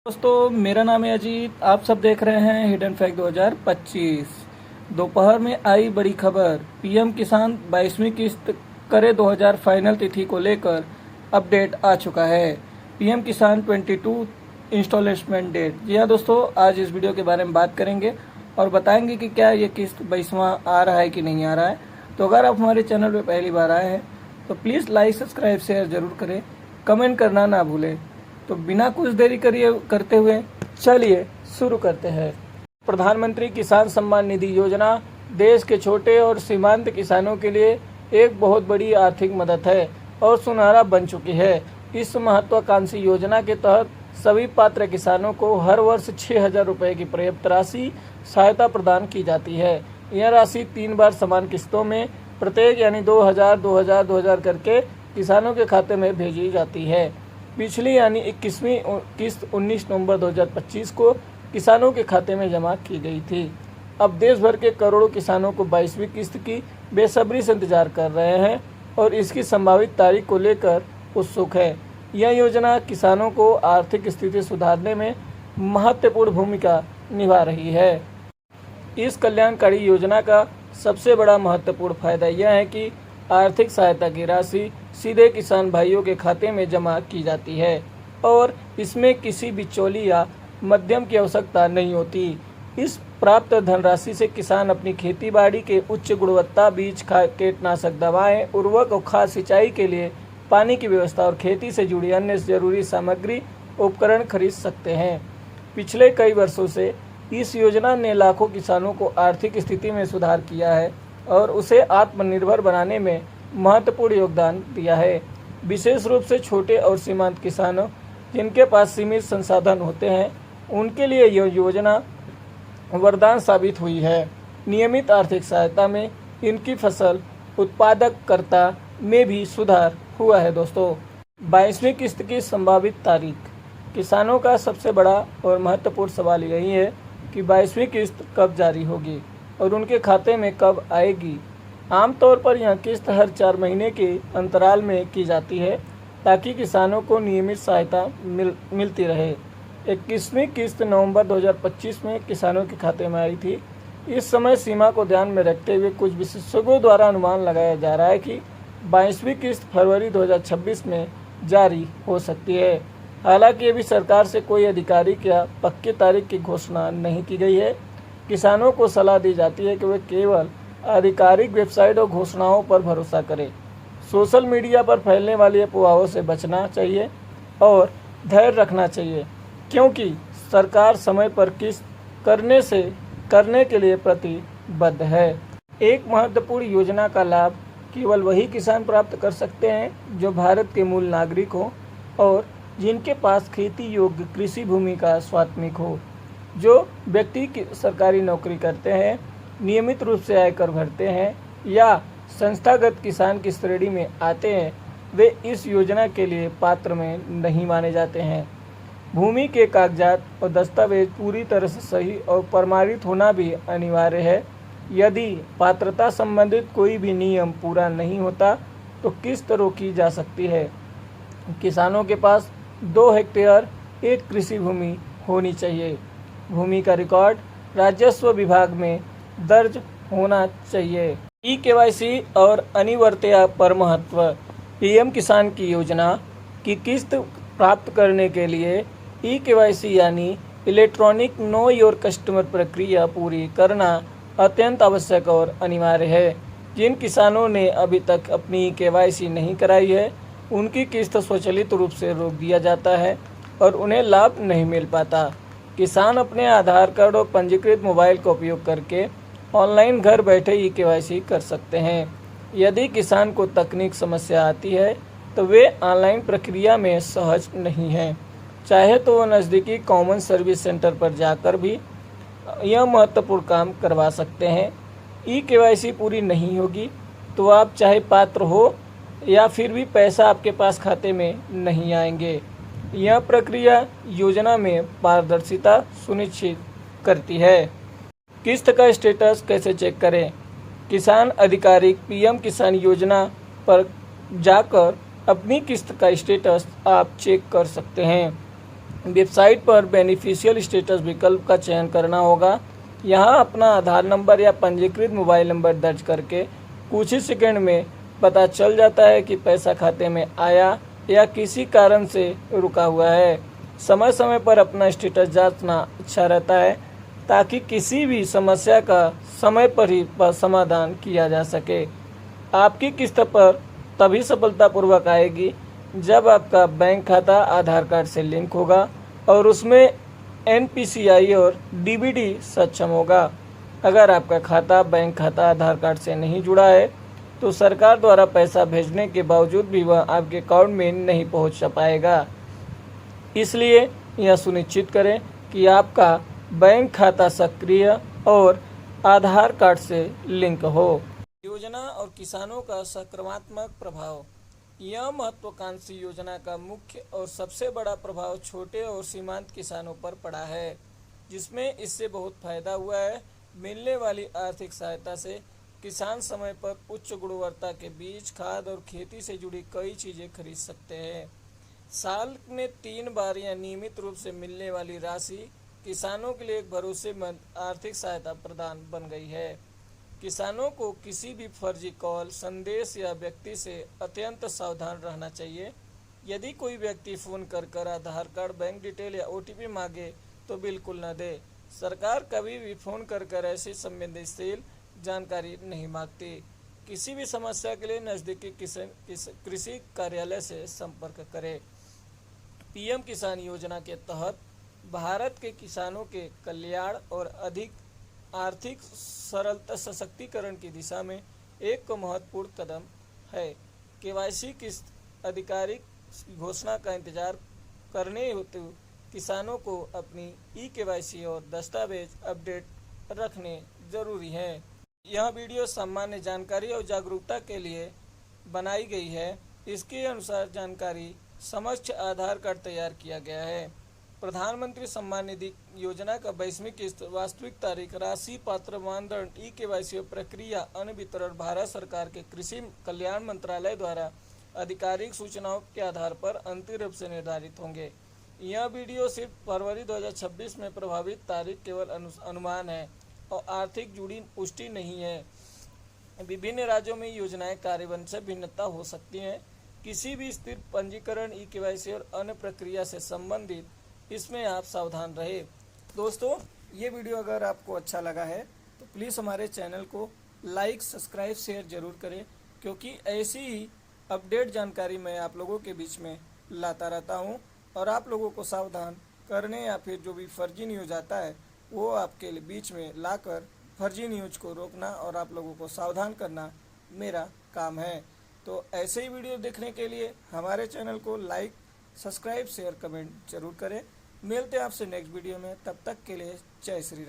दोस्तों, मेरा नाम है अजीत। आप सब देख रहे हैं हिडन फैक्ट 2025। दोपहर में आई बड़ी खबर। पीएम किसान 22वीं किस्त करे 2000 फाइनल तिथि को लेकर अपडेट आ चुका है। पीएम किसान 22 इंस्टॉलमेंट डेट। जी हाँ दोस्तों, आज इस वीडियो के बारे में बात करेंगे और बताएंगे कि क्या ये किस्त 22वां आ रहा है कि नहीं आ रहा है। तो अगर आप हमारे चैनल पर पहली बार आए हैं तो प्लीज़ लाइक सब्सक्राइब शेयर जरूर करें, कमेंट करना ना भूलें। तो बिना कुछ देरी करते हुए चलिए शुरू करते हैं। प्रधानमंत्री किसान सम्मान निधि योजना देश के छोटे और सीमांत किसानों के लिए एक बहुत बड़ी आर्थिक मदद है और सुनहरा बन चुकी है। इस महत्वाकांक्षी योजना के तहत सभी पात्र किसानों को हर वर्ष 6,000 रुपये की पर्याप्त राशि सहायता प्रदान की जाती है। यह राशि 3 बार समान किस्तों में प्रत्येक यानी 2,000, 2,000, 2,000 करके किसानों के खाते में भेजी जाती है। पिछली यानी 21वीं किस्त 19 नवंबर 2025 को किसानों के खाते में जमा की गई थी। अब देश भर के करोड़ों किसानों को 22वीं किस्त की बेसब्री से इंतजार कर रहे हैं और इसकी संभावित तारीख को लेकर उत्सुक है। यह योजना किसानों को आर्थिक स्थिति सुधारने में महत्वपूर्ण भूमिका निभा रही है। इस कल्याणकारी योजना का सबसे बड़ा महत्वपूर्ण फायदा यह है कि आर्थिक सहायता की राशि सीधे किसान भाइयों के खाते में जमा की जाती है और इसमें किसी बिचौली या मध्यम की आवश्यकता नहीं होती। इस प्राप्त धनराशि से किसान अपनी खेती बाड़ी के उच्च गुणवत्ता बीज, कीटनाशक दवाएं, उर्वरक और खाद सिंचाई के लिए पानी की व्यवस्था और खेती से जुड़ी अन्य जरूरी सामग्री उपकरण खरीद सकते हैं। पिछले कई वर्षों से इस योजना ने लाखों किसानों को आर्थिक स्थिति में सुधार किया है और उसे आत्मनिर्भर बनाने में महत्वपूर्ण योगदान दिया है। विशेष रूप से छोटे और सीमांत किसानों जिनके पास सीमित संसाधन होते हैं, उनके लिए यह योजना वरदान साबित हुई है। नियमित आर्थिक सहायता में इनकी फसल उत्पादकता में भी सुधार हुआ है। दोस्तों, 22वीं किस्त की संभावित तारीख। किसानों का सबसे बड़ा और महत्वपूर्ण सवाल यही है कि 22वीं किस्त कब जारी होगी और उनके खाते में कब आएगी। आमतौर पर यह किस्त हर 4 महीने के अंतराल में की जाती है ताकि किसानों को नियमित सहायता मिलती रहे। 21वीं किस्त नवंबर 2025 में किसानों के खाते में आई थी। इस समय सीमा को ध्यान में रखते हुए कुछ विशेषज्ञों द्वारा अनुमान लगाया जा रहा है कि 22वीं किस्त फरवरी 2026 में जारी हो सकती है। हालांकि अभी सरकार से कोई आधिकारिक या पक्की तारीख की घोषणा नहीं की गई है। किसानों को सलाह दी जाती है कि वे केवल आधिकारिक वेबसाइट और घोषणाओं पर भरोसा करें। सोशल मीडिया पर फैलने वाली अफवाहों से बचना चाहिए और धैर्य रखना चाहिए, क्योंकि सरकार समय पर किस्त करने के लिए प्रतिबद्ध है। एक महत्वपूर्ण योजना का लाभ केवल वही किसान प्राप्त कर सकते हैं जो भारत के मूल नागरिक हो और जिनके पास खेती योग्य कृषि भूमि का स्वात्मिक हो। जो व्यक्ति की सरकारी नौकरी करते हैं, नियमित रूप से आयकर भरते हैं या संस्थागत किसान की श्रेणी में आते हैं, वे इस योजना के लिए पात्र में नहीं माने जाते हैं। भूमि के कागजात और दस्तावेज पूरी तरह से सही और प्रमाणित होना भी अनिवार्य है। यदि पात्रता संबंधित कोई भी नियम पूरा नहीं होता तो किस्त रोकी जा सकती है। किसानों के पास 2 हेक्टेयर एक कृषि भूमि होनी चाहिए। भूमि का रिकॉर्ड राजस्व विभाग में दर्ज होना चाहिए। ई-केवाईसी और अनिवार्यता पर महत्व। पीएम किसान की योजना की किस्त प्राप्त करने के लिए ई-केवाईसी यानी इलेक्ट्रॉनिक नो योर कस्टमर प्रक्रिया पूरी करना अत्यंत आवश्यक और अनिवार्य है। जिन किसानों ने अभी तक अपनी ई-केवाईसी नहीं कराई है, उनकी किस्त स्वचालित रूप से रोक दिया जाता है और उन्हें लाभ नहीं मिल पाता। किसान अपने आधार कार्ड और पंजीकृत मोबाइल का उपयोग करके ऑनलाइन घर बैठे ई-केवाईसी कर सकते हैं। यदि किसान को तकनीक समस्या आती है तो वे ऑनलाइन प्रक्रिया में सहज नहीं हैं, चाहे तो वो नज़दीकी कॉमन सर्विस सेंटर पर जाकर भी यह महत्वपूर्ण काम करवा सकते हैं। ई-केवाईसी पूरी नहीं होगी तो आप चाहे पात्र हो या फिर भी पैसा आपके पास खाते में नहीं आएंगे। यह प्रक्रिया योजना में पारदर्शिता सुनिश्चित करती है। किस्त का स्टेटस कैसे चेक करें? किसान आधिकारिक पीएम किसान योजना पर जाकर अपनी किस्त का स्टेटस आप चेक कर सकते हैं। वेबसाइट पर बेनिफिशियल स्टेटस विकल्प का चयन करना होगा। यहाँ अपना आधार नंबर या पंजीकृत मोबाइल नंबर दर्ज करके कुछ ही सेकंड में पता चल जाता है कि पैसा खाते में आया या किसी कारण से रुका हुआ है। समय समय पर अपना स्टेटस जांचना अच्छा रहता है ताकि किसी भी समस्या का समय पर ही समाधान किया जा सके। आपकी किस्त पर तभी सफलतापूर्वक आएगी जब आपका बैंक खाता आधार कार्ड से लिंक होगा और उसमें NPCI और DBD सक्षम होगा। अगर आपका खाता बैंक खाता आधार कार्ड से नहीं जुड़ा है तो सरकार द्वारा पैसा भेजने के बावजूद भी वह आपके अकाउंट में नहीं पहुंच पाएगा। इसलिए यह सुनिश्चित करें कि आपका बैंक खाता सक्रिय और आधार कार्ड से लिंक हो। योजना और किसानों का सकारात्मक प्रभाव। यह महत्वाकांक्षी योजना का मुख्य और सबसे बड़ा प्रभाव छोटे और सीमांत किसानों पर पड़ा है, जिसमें इससे बहुत फायदा हुआ है। मिलने वाली आर्थिक सहायता से किसान समय पर उच्च गुणवत्ता के बीज, खाद और खेती से जुड़ी कई चीजें खरीद सकते हैं। साल में 3 बार या नियमित रूप से मिलने वाली राशि किसानों के लिए एक भरोसेमंद आर्थिक सहायता प्रदान बन गई है। किसानों को किसी भी फर्जी कॉल, संदेश या व्यक्ति से अत्यंत सावधान रहना चाहिए। यदि कोई व्यक्ति फोन कर आधार कार्ड, बैंक डिटेल या OTP मांगे तो बिल्कुल न दे। सरकार कभी भी फोन कर ऐसी संवेदनशील जानकारी नहीं मांगती। किसी भी समस्या के लिए नजदीकी कृषि कार्यालय से संपर्क करें। PM किसान योजना के तहत भारत के किसानों के कल्याण और अधिक आर्थिक सरलता सशक्तिकरण की दिशा में एक महत्वपूर्ण कदम है। KYC किस्त आधिकारिक घोषणा का इंतजार करने हेतु किसानों को अपनी eKYC और दस्तावेज अपडेट रखने जरूरी है। यह वीडियो सामान्य जानकारी और जागरूकता के लिए बनाई गई है। इसके अनुसार जानकारी समक्ष आधार कार्ड तैयार किया गया है। प्रधानमंत्री सम्मान निधि योजना का 22वीं किस्त, वास्तविक तारीख, राशि, पात्र मानदंड, eKYC प्रक्रिया, अन्य वितरण भारत सरकार के कृषि कल्याण मंत्रालय द्वारा आधिकारिक सूचनाओं के आधार पर अंतिम रूप से निर्धारित होंगे। यह वीडियो सिर्फ फरवरी 2026 में प्रभावित तारीख केवल अनुमान है और आर्थिक जुड़ी पुष्टि नहीं है। विभिन्न राज्यों में योजनाएं कार्यान्वयन से भिन्नता हो सकती है। किसी भी स्थिर पंजीकरण, eKYC और अन्य प्रक्रिया से संबंधित इसमें आप सावधान रहे। दोस्तों, ये वीडियो अगर आपको अच्छा लगा है तो प्लीज़ हमारे चैनल को लाइक, सब्सक्राइब, शेयर जरूर करें, क्योंकि ऐसी ही अपडेट जानकारी मैं आप लोगों के बीच में लाता रहता हूं और आप लोगों को सावधान करने या फिर जो भी फर्जी न्यूज़ आता है वो आपके बीच में लाकर फर्जी न्यूज़ को रोकना और आप लोगों को सावधान करना मेरा काम है। तो ऐसे ही वीडियो देखने के लिए हमारे चैनल को लाइक, सब्सक्राइब, शेयर, कमेंट जरूर करें। मिलते हैं आपसे नेक्स्ट वीडियो में। तब तक के लिए जय श्री राम।